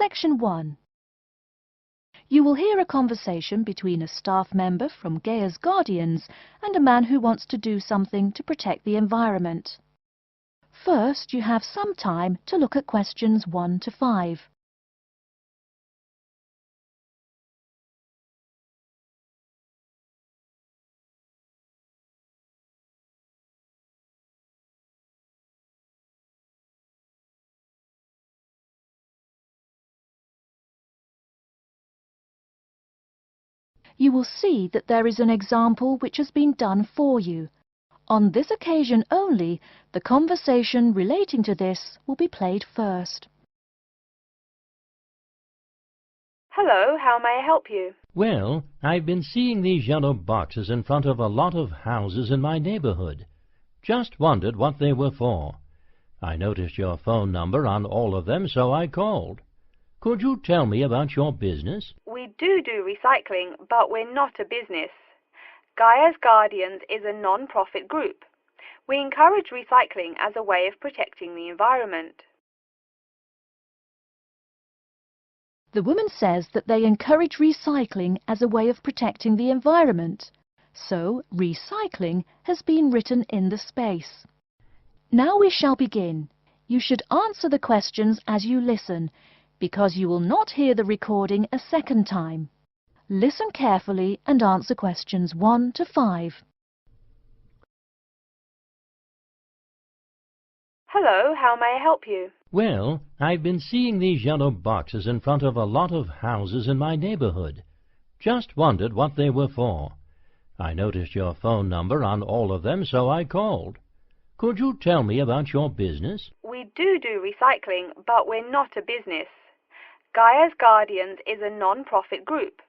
Section 1. You will hear a conversation between a staff member from Gaia's Guardians and a man who wants to do something to protect the environment. First, you have some time to look at questions 1 to 5. You will see that there is an example which has been done for you. On this occasion only, the conversation relating to this will be played first. Hello, how may I help you? Well, I've been seeing these yellow boxes in front of a lot of houses in my neighborhood. Just wondered what they were for. I noticed your phone number on all of them, so I called. Could you tell me about your business? We do recycling, but we're not a business. Gaia's Guardians is a non-profit group. We encourage recycling as a way of protecting the environment. The woman says that they encourage recycling as a way of protecting the environment. So, recycling has been written in the space. Now we shall begin. You should answer the questions as you listen, because you will not hear the recording a second time. Listen carefully and answer questions 1 to 5. Hello, how may I help you? Well, I've been seeing these yellow boxes in front of a lot of houses in my neighborhood. Just wondered what they were for. I noticed your phone number on all of them, so I called. Could you tell me about your business? We do recycling, but we're not a business. Gaia's Guardians is a non-profit group.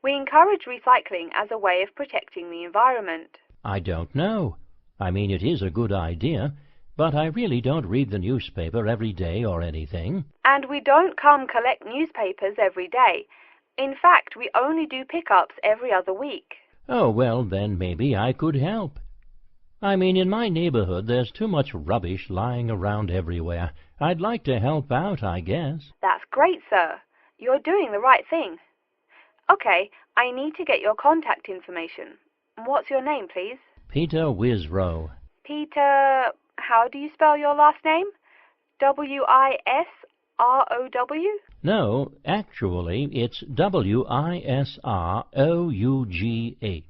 We encourage recycling as a way of protecting the environment. I don't know. I mean, it is a good idea, but I really don't read the newspaper every day or anything. And we don't come collect newspapers every day. In fact, we only do pickups every other week. Oh, well, then maybe I could help. I mean, in my neighborhood there's too much rubbish lying around everywhere. I'd like to help out, I guess. That's great, sir. You're doing the right thing. Okay, I need to get your contact information. What's your name, please? Peter Wisrow. Peter, how do you spell your last name? W-I-S-R-O-W? No, actually, it's W-I-S-R-O-U-G-H.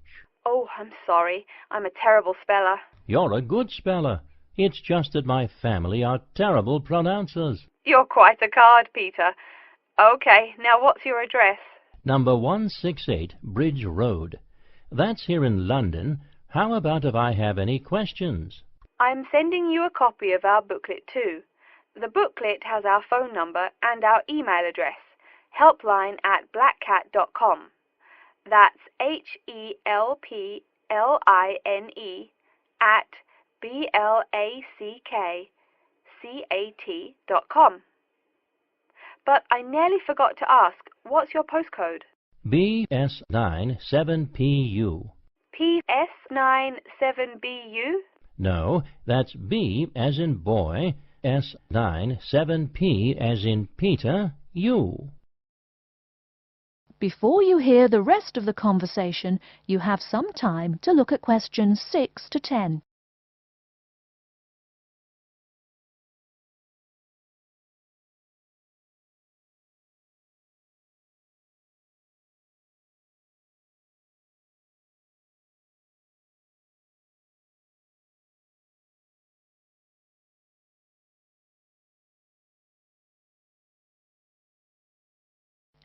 Oh, I'm sorry. I'm a terrible speller. You're a good speller. It's just that my family are terrible pronouncers. You're quite a card, Peter. Okay, now what's your address? Number 168 Bridge Road. That's here in London. How about if I have any questions? I'm sending you a copy of our booklet too. The booklet has our phone number and our email address, helpline@blackcat.com. That's HELPLINE at BLACKCAT.com. But I nearly forgot to ask, what's your postcode? BS97PU. PS97BU? No, that's B as in boy, S97P as in Peter, U. Before you hear the rest of the conversation, you have some time to look at questions 6 to 10.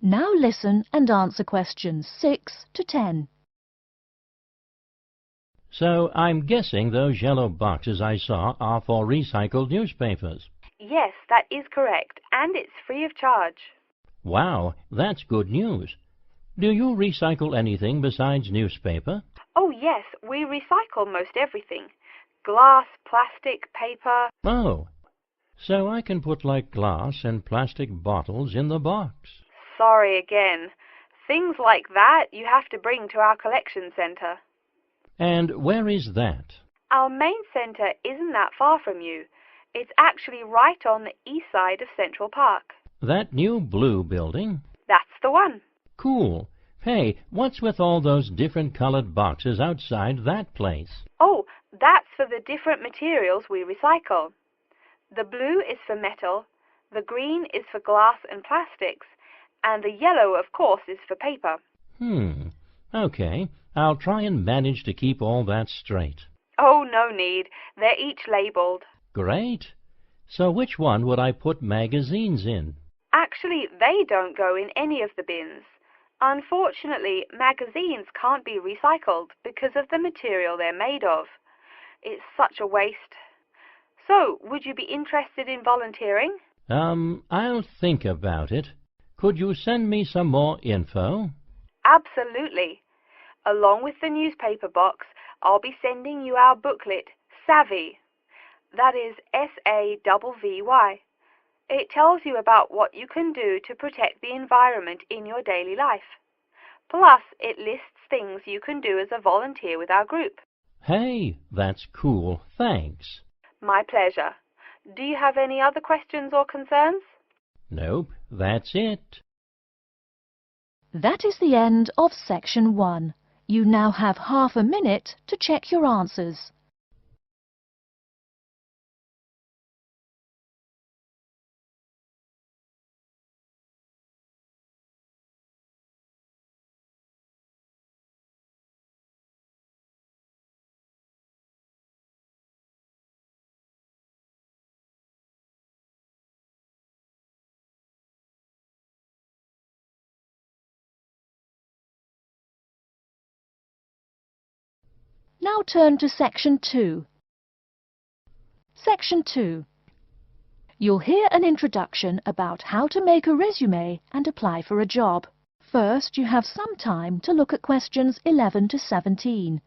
Now listen and answer questions 6 to 10. So I'm guessing those yellow boxes I saw are for recycled newspapers. Yes, that is correct, and it's free of charge. Wow, that's good news. Do you recycle anything besides newspaper? Oh yes, we recycle most everything. Glass, plastic, paper. Oh, so I can put like glass and plastic bottles in the box. Sorry again. Things like that you have to bring to our collection centre. And where is that? Our main centre isn't that far from you. It's actually right on the east side of Central Park. That new blue building? That's the one. Cool. Hey, what's with all those different colored boxes outside that place? Oh, that's for the different materials we recycle. The blue is for metal, the green is for glass and plastics, and the yellow, of course, is for paper. Okay. I'll try and manage to keep all that straight. Oh, no need. They're each labeled. Great. So which one would I put magazines in? Actually, they don't go in any of the bins. Unfortunately, magazines can't be recycled because of the material they're made of. It's such a waste. So, would you be interested in volunteering? I'll think about it. Could you send me some more info? Absolutely. Along with the newspaper box, I'll be sending you our booklet, Savvy. That is SAVVY. It tells you about what you can do to protect the environment in your daily life. Plus, it lists things you can do as a volunteer with our group. Hey, that's cool. Thanks. My pleasure. Do you have any other questions or concerns? Nope, that's it. That is the end of section 1. You now have half a minute to check your answers. Now turn to section 2. Section 2. You'll hear an introduction about how to make a resume and apply for a job. First, you have some time to look at questions 11 to 17.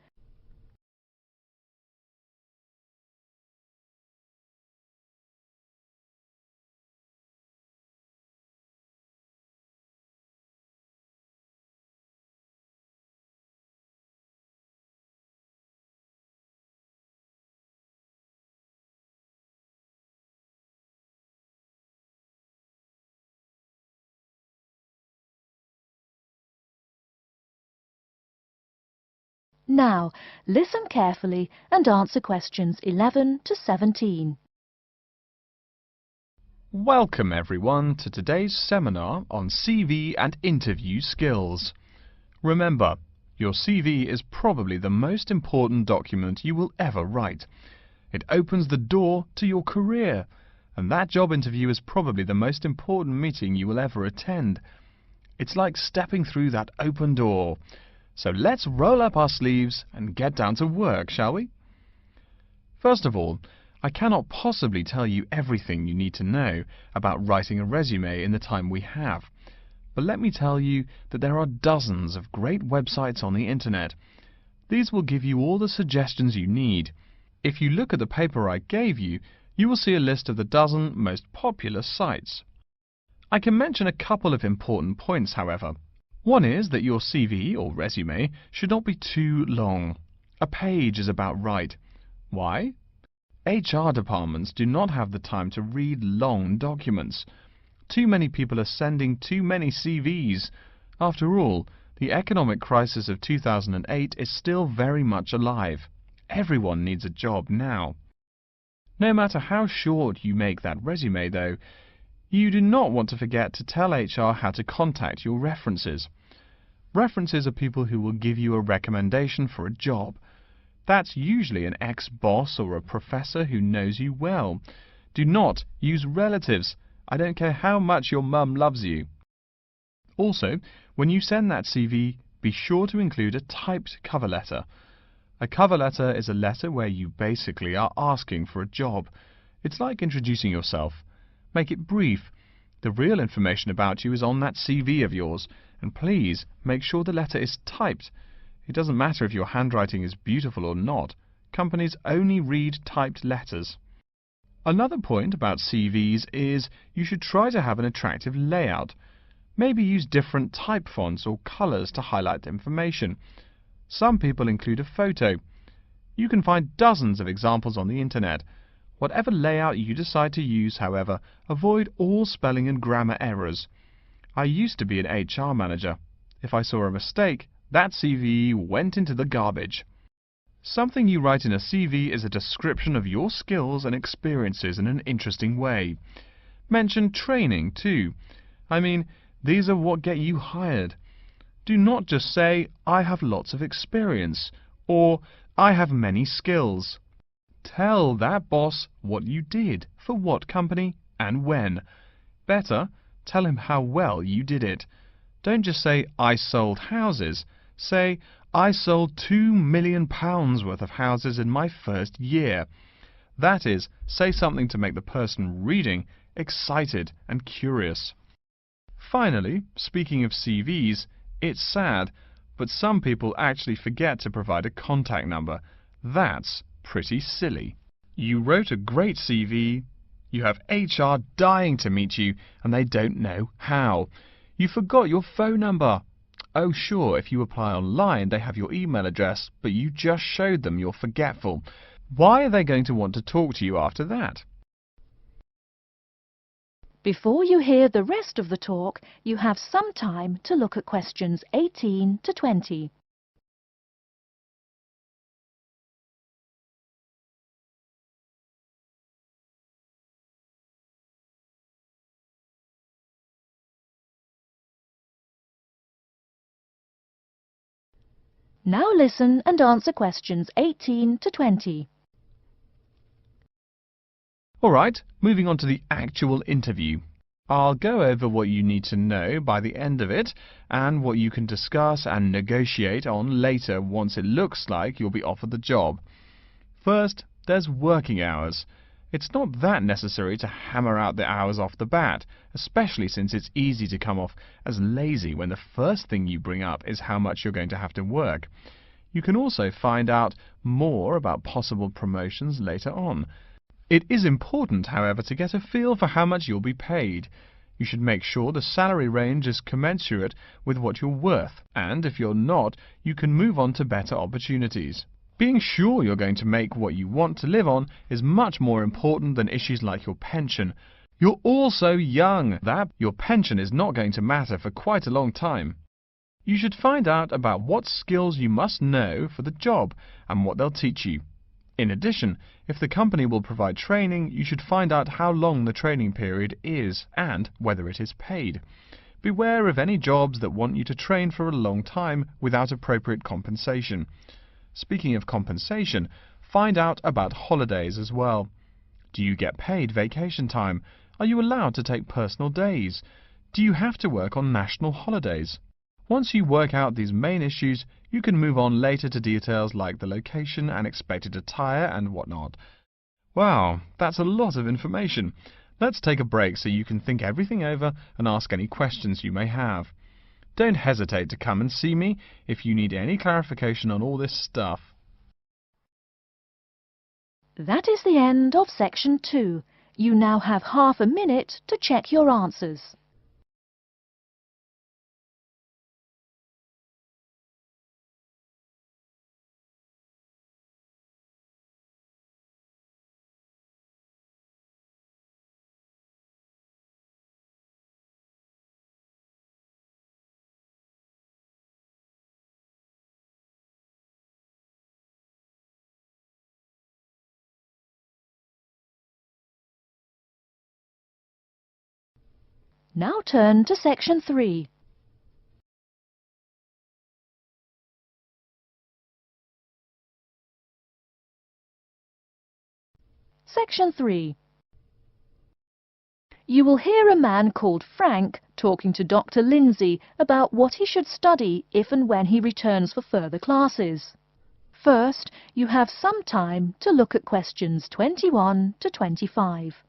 Now, listen carefully and answer questions 11 to 17. Welcome everyone to today's seminar on CV and interview skills. Remember, your CV is probably the most important document you will ever write. It opens the door to your career, and that job interview is probably the most important meeting you will ever attend. It's like stepping through that open door. So let's roll up our sleeves and get down to work, shall we? First of all, I cannot possibly tell you everything you need to know about writing a resume in the time we have. But let me tell you that there are dozens of great websites on the internet. These will give you all the suggestions you need. If you look at the paper I gave you, you will see a list of the dozen most popular sites. I can mention a couple of important points, however. One is that your CV or resume should not be too long. A page is about right. Why? HR departments do not have the time to read long documents. Too many people are sending too many CVs. After all, the economic crisis of 2008 is still very much alive. Everyone needs a job now. No matter how short you make that resume, though, you do not want to forget to tell HR how to contact your references. References are people who will give you a recommendation for a job. That's usually an ex-boss or a professor who knows you well. Do not use relatives. I don't care how much your mum loves you. Also, when you send that CV, be sure to include a typed cover letter. A cover letter is a letter where you basically are asking for a job. It's like introducing yourself. Make it brief. The real information about you is on that CV of yours, and please make sure the letter is typed. It doesn't matter if your handwriting is beautiful or not. Companies only read typed letters. Another point about CVs is you should try to have an attractive layout. Maybe use different type fonts or colors to highlight information. Some people include a photo. You can find dozens of examples on the internet. Whatever layout you decide to use, however, avoid all spelling and grammar errors. I used to be an HR manager. If I saw a mistake, that CV went into the garbage. Something you write in a CV is a description of your skills and experiences in an interesting way. Mention training too. I mean, these are what get you hired. Do not just say, I have lots of experience, or I have many skills. Tell that boss what you did, for what company, and when. Better, tell him how well you did it. Don't just say, I sold houses. Say, I sold £2 million worth of houses in my first year. That is, say something to make the person reading excited and curious. Finally, speaking of CVs, it's sad, but some people actually forget to provide a contact number. That's pretty silly. You wrote a great CV, you have HR dying to meet you, and they don't know how. You forgot your phone number. Oh sure, if you apply online they have your email address, but you just showed them you're forgetful. Why are they going to want to talk to you after that? Before you hear the rest of the talk, you have some time to look at questions 18 to 20. Now listen and answer questions 18 to 20. Alright, moving on to the actual interview. I'll go over what you need to know by the end of it, and what you can discuss and negotiate on later once it looks like you'll be offered the job. First, there's working hours. It's not that necessary to hammer out the hours off the bat, especially since it's easy to come off as lazy when the first thing you bring up is how much you're going to have to work. You can also find out more about possible promotions later on. It is important, however, to get a feel for how much you'll be paid. You should make sure the salary range is commensurate with what you're worth, and if you're not, you can move on to better opportunities. Being sure you're going to make what you want to live on is much more important than issues like your pension. You're all so young that your pension is not going to matter for quite a long time. You should find out about what skills you must know for the job and what they'll teach you. In addition, if the company will provide training, you should find out how long the training period is and whether it is paid. Beware of any jobs that want you to train for a long time without appropriate compensation. Speaking of compensation, find out about holidays as well. Do you get paid vacation time? Are you allowed to take personal days? Do you have to work on national holidays? Once you work out these main issues, you can move on later to details like the location and expected attire and whatnot. Wow, that's a lot of information. Let's take a break so you can think everything over and ask any questions you may have. Don't hesitate to come and see me if you need any clarification on all this stuff. That is the end of section 2. You now have half a minute to check your answers. Now turn to section 3. Section 3. You will hear a man called Frank talking to Dr. Lindsay about what he should study if and when he returns for further classes. First, you have some time to look at questions 21 to 25.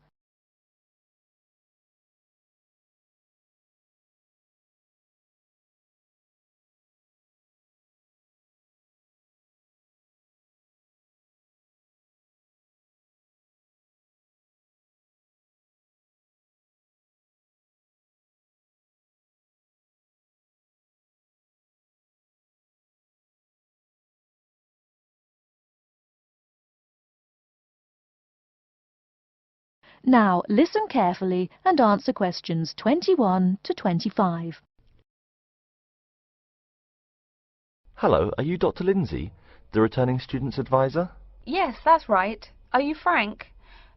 Now listen carefully and answer questions 21 to 25. Hello, are you Dr. Lindsay, the returning student's advisor? Yes, that's right. Are you Frank?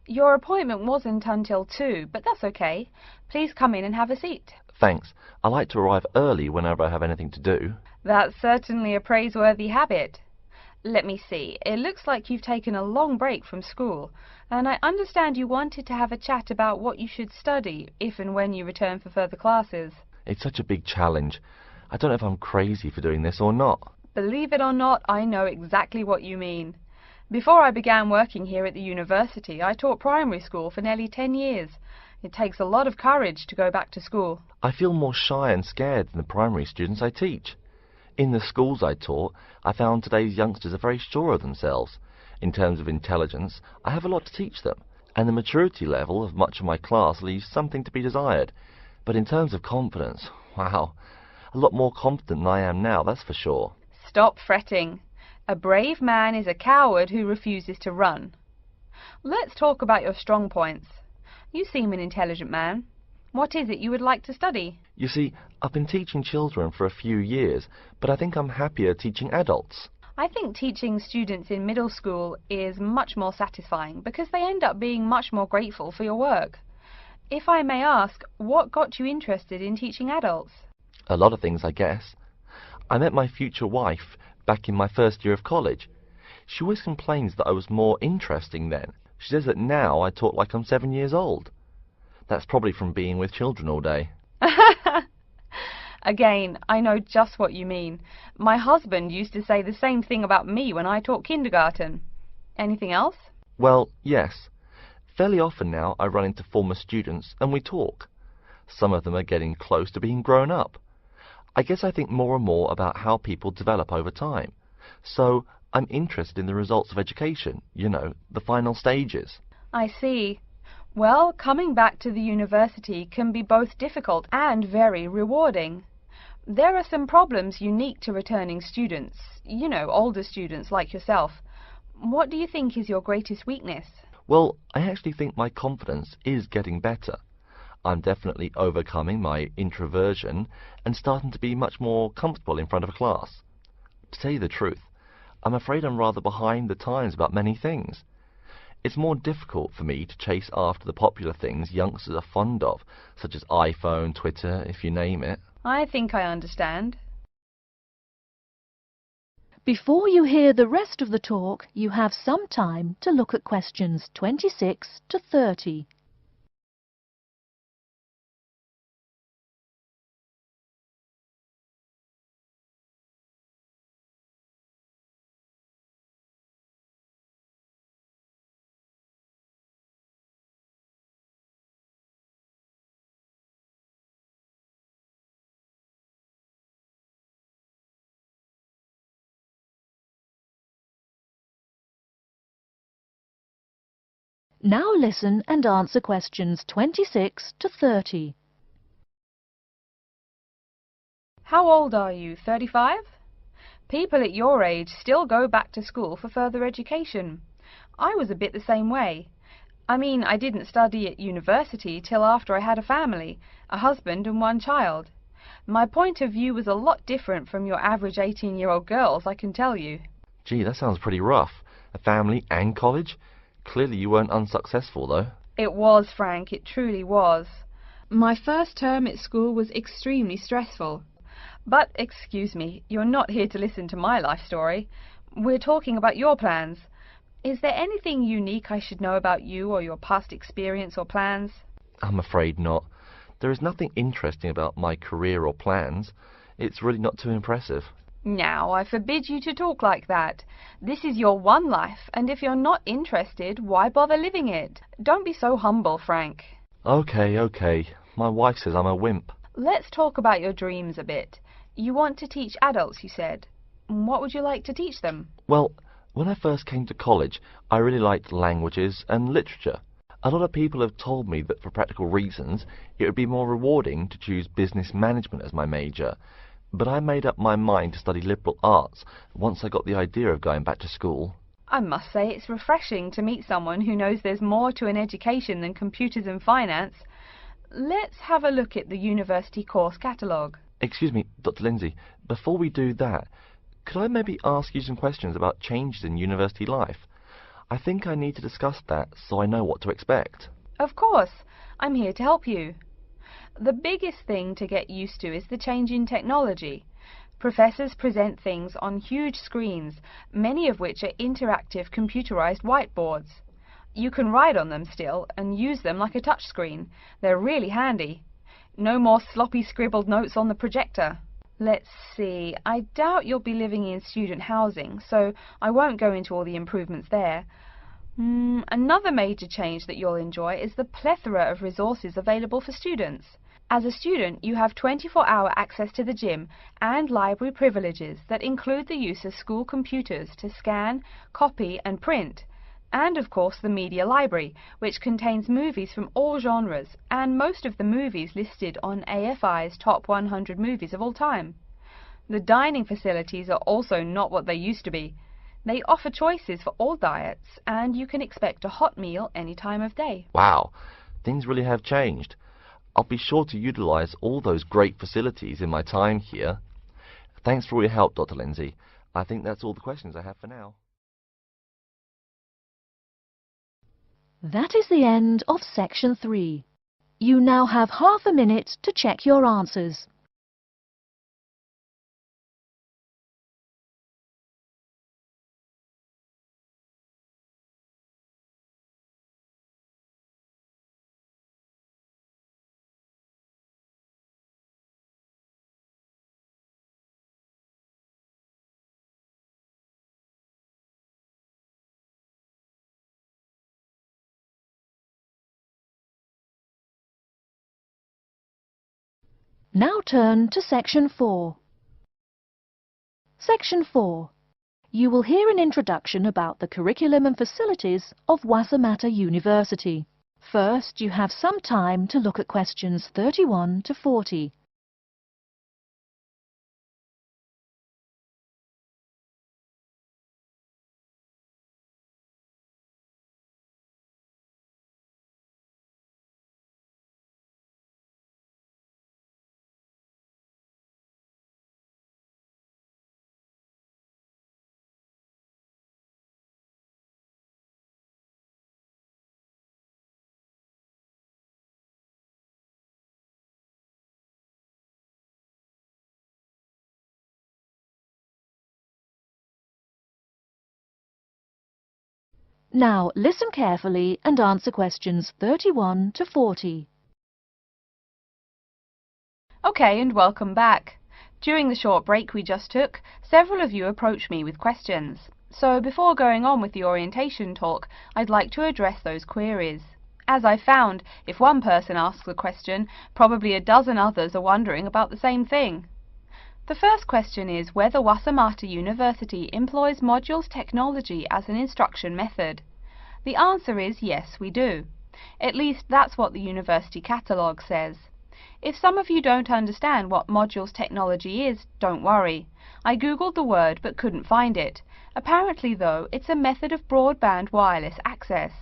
Your appointment wasn't until 2, but that's okay. Please come in and have a seat. Thanks. I like to arrive early whenever I have anything to do. That's certainly a praiseworthy habit. Let me see. It looks like you've taken a long break from school, and I understand you wanted to have a chat about what you should study if and when you return for further classes. It's such a big challenge. I don't know if I'm crazy for doing this or not. Believe it or not, I know exactly what you mean. Before I began working here at the university, I taught primary school for nearly 10 years. It takes a lot of courage to go back to school. I feel more shy and scared than the primary students I teach. In the schools I taught, I found today's youngsters are very sure of themselves. In terms of intelligence, I have a lot to teach them, and the maturity level of much of my class leaves something to be desired. But in terms of confidence, wow, a lot more confident than I am now, that's for sure. Stop fretting. A brave man is a coward who refuses to run. Let's talk about your strong points. You seem an intelligent man. What is it you would like to study? You see, I've been teaching children for a few years, but I think I'm happier teaching adults. I think teaching students in middle school is much more satisfying because they end up being much more grateful for your work. If I may ask, what got you interested in teaching adults? A lot of things, I guess. I met my future wife back in my first year of college. She always complains that I was more interesting then. She says that now I talk like I'm 7 years old. That's probably from being with children all day. Again, I know just what you mean. My husband used to say the same thing about me when I taught kindergarten. Anything else? Well, yes. Fairly often now I run into former students and we talk. Some of them are getting close to being grown up. I guess I think more and more about how people develop over time. So I'm interested in the results of education, you know, the final stages. I see. Well, coming back to the university can be both difficult and very rewarding. There are some problems unique to returning students, you know, older students like yourself. What do you think is your greatest weakness? Well, I actually think my confidence is getting better. I'm definitely overcoming my introversion and starting to be much more comfortable in front of a class. To tell you the truth, I'm afraid I'm rather behind the times about many things. It's more difficult for me to chase after the popular things youngsters are fond of, such as iPhone, Twitter, if you name it. I think I understand. Before you hear the rest of the talk, you have some time to look at questions 26 to 30. Now listen and answer questions 26 to 30. How old are you? 35? People at your age still go back to school for further education. I was a bit the same way. I mean, I didn't study at university till after I had a family, a husband and one child. My point of view was a lot different from your average 18-year-old girls, I can tell you. Gee, that sounds pretty rough. A family and college? Clearly you weren't unsuccessful, though. It was, Frank, it truly was. My first term at school was extremely stressful. But, excuse me, you're not here to listen to my life story. We're talking about your plans. Is there anything unique I should know about you or your past experience or plans? I'm afraid not. There is nothing interesting about my career or plans. It's really not too impressive. Now, I forbid you to talk like that. This is your one life, and if you're not interested, why bother living it? Don't be so humble, Frank. Okay. My wife says I'm a wimp. Let's talk about your dreams a bit. You want to teach adults, you said. What would you like to teach them? Well, when I first came to college, I really liked languages and literature. A lot of people have told me that for practical reasons, it would be more rewarding to choose business management as my major. But I made up my mind to study liberal arts once I got the idea of going back to school. I must say it's refreshing to meet someone who knows there's more to an education than computers and finance. Let's have a look at the university course catalogue. Excuse me, Dr. Lindsay, before we do that, could I maybe ask you some questions about changes in university life? I think I need to discuss that so I know what to expect. Of course, I'm here to help you. The biggest thing to get used to is the change in technology. Professors present things on huge screens, many of which are interactive computerized whiteboards. You can write on them still and use them like a touchscreen. They're really handy. No more sloppy scribbled notes on the projector. Let's see, I doubt you'll be living in student housing, so I won't go into all the improvements there. Another major change that you'll enjoy is the plethora of resources available for students. As a student, you have 24-hour access to the gym and library privileges that include the use of school computers to scan, copy and print, and of course the media library, which contains movies from all genres and most of the movies listed on AFI's top 100 movies of all time. The dining facilities are also not what they used to be. They offer choices for all diets, and you can expect a hot meal any time of day. Wow, things really have changed. I'll be sure to utilize all those great facilities in my time here. Thanks for all your help, Dr. Lindsay. I think that's all the questions I have for now. That is the end of section 3. You now have half a minute to check your answers. Now turn to section 4. Section 4. You will hear an introduction about the curriculum and facilities of Wassamata University. First, you have some time to look at questions 31 to 40. Now listen carefully and answer questions 31 to 40. Okay, and welcome back. During the short break we just took, several of you approached me with questions. So before going on with the orientation talk, I'd like to address those queries. As I found, if one person asks a question, probably a dozen others are wondering about the same thing. The first question is whether Wassamata University employs modules technology as an instruction method. The answer is yes, we do. At least that's what the university catalogue says. If some of you don't understand what modules technology is, don't worry. I googled the word but couldn't find it. Apparently though, it's a method of broadband wireless access.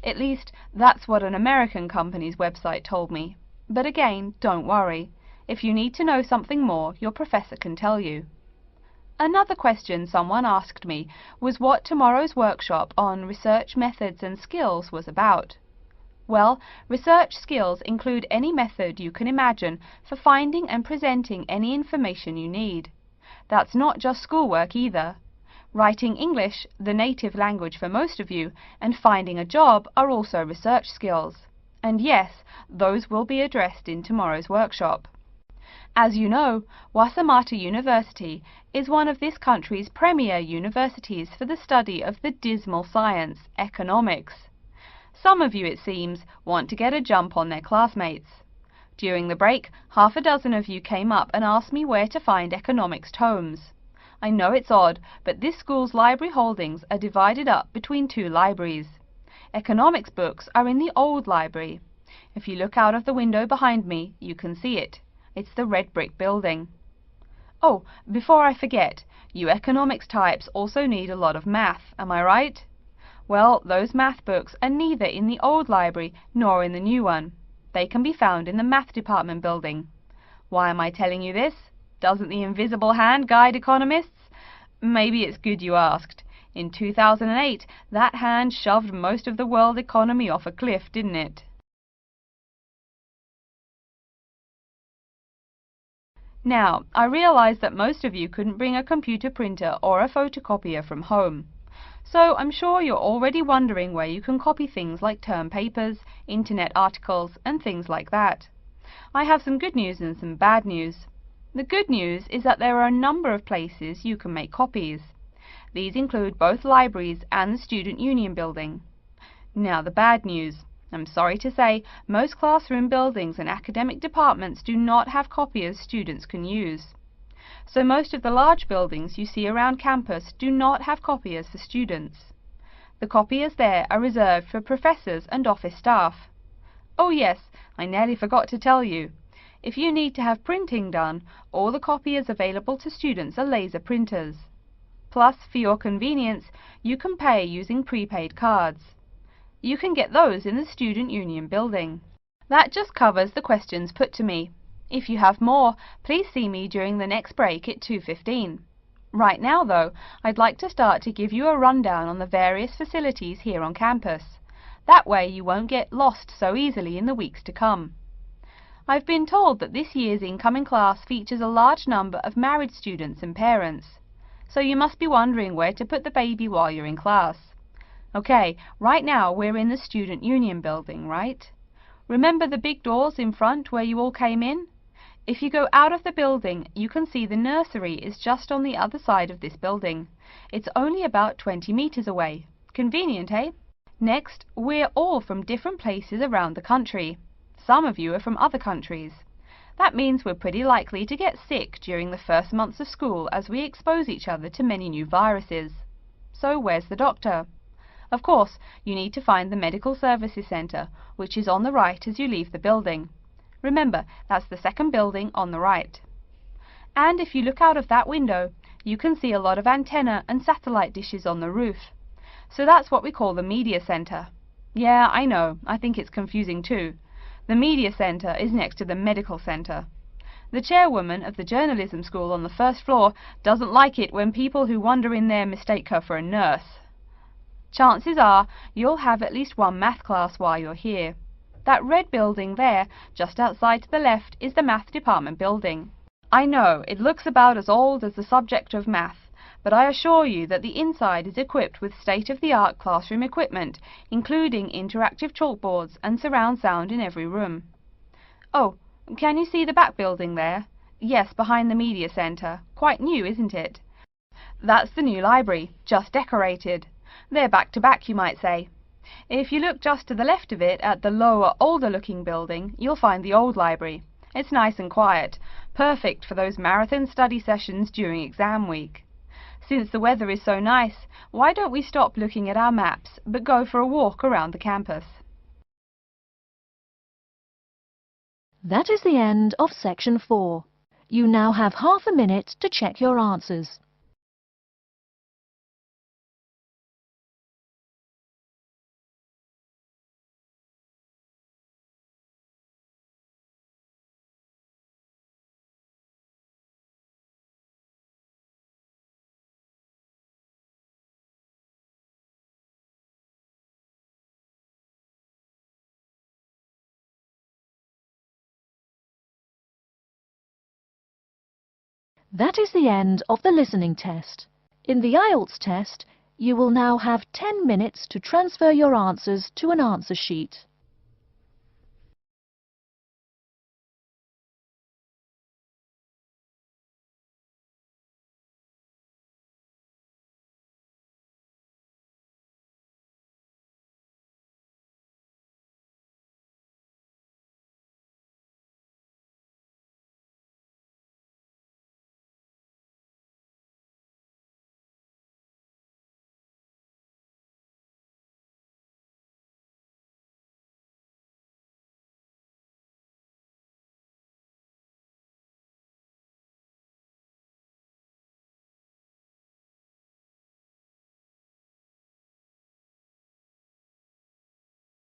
At least that's what an American company's website told me. But again, don't worry. If you need to know something more, your professor can tell you. Another question someone asked me was what tomorrow's workshop on research methods and skills was about. Well, research skills include any method you can imagine for finding and presenting any information you need. That's not just schoolwork either. Writing English, the native language for most of you, and finding a job are also research skills. And yes, those will be addressed in tomorrow's workshop. As you know, Wassamata University is one of this country's premier universities for the study of the dismal science, economics. Some of you, it seems, want to get a jump on their classmates. During the break, half a dozen of you came up and asked me where to find economics tomes. I know it's odd, but this school's library holdings are divided up between two libraries. Economics books are in the old library. If you look out of the window behind me, you can see it. It's the red brick building. Oh, before I forget, you economics types also need a lot of math, am I right? Well, those math books are neither in the old library nor in the new one. They can be found in the math department building. Why am I telling you this? Doesn't the invisible hand guide economists? Maybe it's good you asked. In 2008, that hand shoved most of the world economy off a cliff, didn't it? Now, I realize that most of you couldn't bring a computer printer or a photocopier from home. So I'm sure you're already wondering where you can copy things like term papers, internet articles, and things like that. I have some good news and some bad news. The good news is that there are a number of places you can make copies. These include both libraries and the Student Union building. Now the bad news. I'm sorry to say, most classroom buildings and academic departments do not have copiers students can use. So most of the large buildings you see around campus do not have copiers for students. The copiers there are reserved for professors and office staff. Oh yes, I nearly forgot to tell you. If you need to have printing done, all the copiers available to students are laser printers. Plus, for your convenience, you can pay using prepaid cards. You can get those in the Student Union building. That just covers the questions put to me. If you have more, please see me during the next break at 2:15. Right now, though, I'd like to start to give you a rundown on the various facilities here on campus. That way you won't get lost so easily in the weeks to come. I've been told that this year's incoming class features a large number of married students and parents. So you must be wondering where to put the baby while you're in class. Okay, right now we're in the Student Union building, right? Remember the big doors in front where you all came in? If you go out of the building, you can see the nursery is just on the other side of this building. It's only about 20 meters away. Convenient, eh? Next, we're all from different places around the country. Some of you are from other countries. That means we're pretty likely to get sick during the first months of school as we expose each other to many new viruses. So where's the doctor? Of course, you need to find the Medical Services Centre, which is on the right as you leave the building. Remember, that's the second building on the right. And if you look out of that window, you can see a lot of antenna and satellite dishes on the roof. So that's what we call the Media Centre. Yeah, I know, I think it's confusing too. The Media Centre is next to the Medical Centre. The chairwoman of the journalism school on the first floor doesn't like it when people who wander in there mistake her for a nurse. Chances are you'll have at least one math class while you're here. That red building there, just outside to the left, is the math department building. I know, it looks about as old as the subject of math, but I assure you that the inside is equipped with state-of-the-art classroom equipment, including interactive chalkboards and surround sound in every room. Oh, can you see the back building there? Yes, behind the Media Centre. Quite new, isn't it? That's the new library, just decorated. They're back to back, you might say. If you look just to the left of it at the lower, older-looking building, you'll find the old library. It's nice and quiet, perfect for those marathon study sessions during exam week. Since the weather is so nice, why don't we stop looking at our maps, but go for a walk around the campus? That is the end of section 4. You now have half a minute to check your answers. That is the end of the listening test. In the IELTS test, you will now have 10 minutes to transfer your answers to an answer sheet.